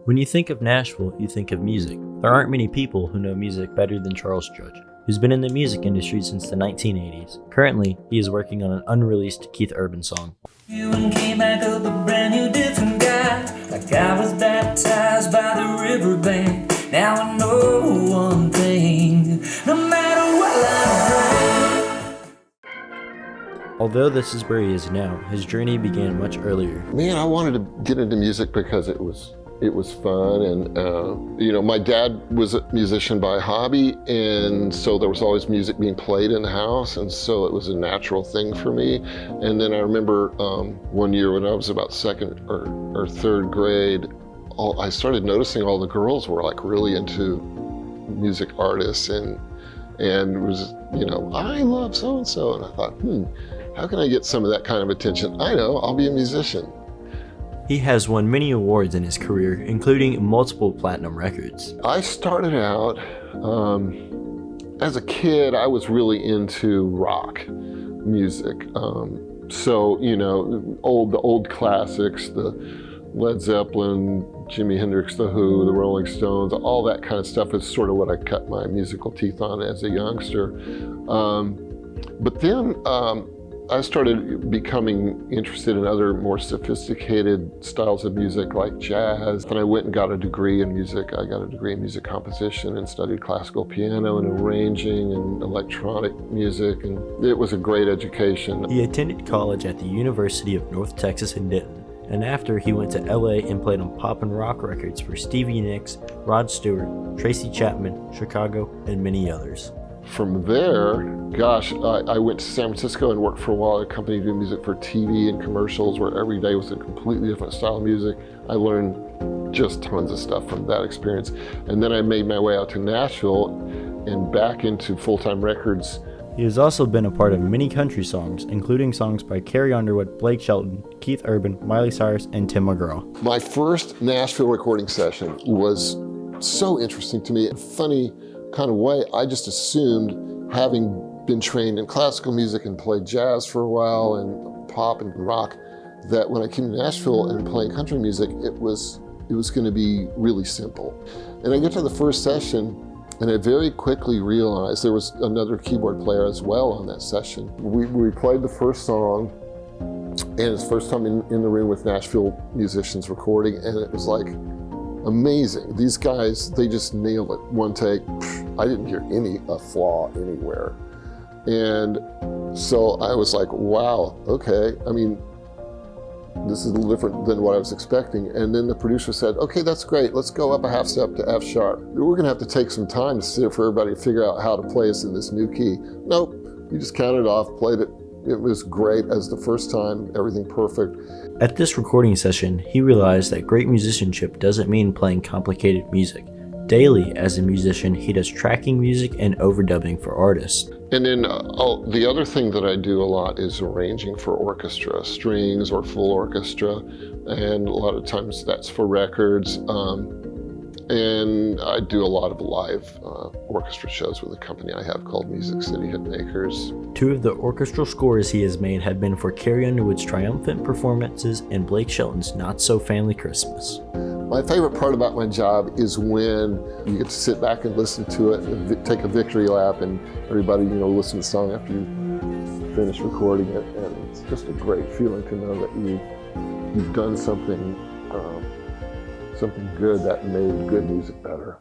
When you think of Nashville, you think of music. There aren't many people who know music better than Charles Judge, who's been in the music industry since the 1980s. Currently, he is working on an unreleased Keith Urban song. You and came back up a brand new different guy, like I was baptized by the riverbank. Now I know one thing, no matter what I bring. Although this is where he is now, his journey began much earlier. Man, I wanted to get into music because it was fun, and my dad was a musician by hobby, and so there was always music being played in the house, and so it was a natural thing for me. And then I remember one year when I was about second or third grade, I started noticing all the girls were like really into music artists, and was, I love so and so, and I thought, how can I get some of that kind of attention? I know, I'll be a musician. He has won many awards in his career, including multiple platinum records. I started out, as a kid, I was really into rock music. So, the old classics, the Led Zeppelin, Jimi Hendrix, The Who, the Rolling Stones, all that kind of stuff is sort of what I cut my musical teeth on as a youngster. But then, I started becoming interested in other more sophisticated styles of music like jazz. And I went and got a degree in music. I got a degree in music composition and studied classical piano and arranging and electronic music, and it was a great education. He attended college at the University of North Texas in Denton, and after he went to LA and played on pop and rock records for Stevie Nicks, Rod Stewart, Tracy Chapman, Chicago, and many others. From there, I went to San Francisco and worked for a while at a company doing music for TV and commercials, where every day was a completely different style of music. I learned just tons of stuff from that experience. And then I made my way out to Nashville and back into full-time records. He has also been a part of many country songs, including songs by Carrie Underwood, Blake Shelton, Keith Urban, Miley Cyrus, and Tim McGraw. My first Nashville recording session was so interesting to me. In a funny kind of way, I just assumed, having been trained in classical music and played jazz for a while and pop and rock, that when I came to Nashville and playing country music, it was going to be really simple. And I get to the first session, and I very quickly realized there was another keyboard player as well on that session. We played the first song, and it's the first time in the room with Nashville musicians recording, and it was like amazing. These guys, they just nailed it. One take, I didn't hear a flaw anywhere. And so I was like, wow, okay. I mean, this is a little different than what I was expecting. And then the producer said, okay, that's great. Let's go up a half step to F sharp. We're gonna have to take some time for everybody to figure out how to play us in this new key. Nope, you just counted off, played it. It was great as the first time, everything perfect. At this recording session, he realized that great musicianship doesn't mean playing complicated music. Daily, as a musician, he does tracking music and overdubbing for artists. And then the other thing that I do a lot is arranging for orchestra, strings or full orchestra, and a lot of times that's for records. And I do a lot of live orchestra shows with a company I have called Music City Hitmakers. Two of the orchestral scores he has made have been for Carrie Underwood's triumphant performances and Blake Shelton's Not So Family Christmas. My favorite part about my job is when you get to sit back and listen to it and take a victory lap, and everybody, listen to the song after you finish recording it. And it's just a great feeling to know that you've done something good that made good music better.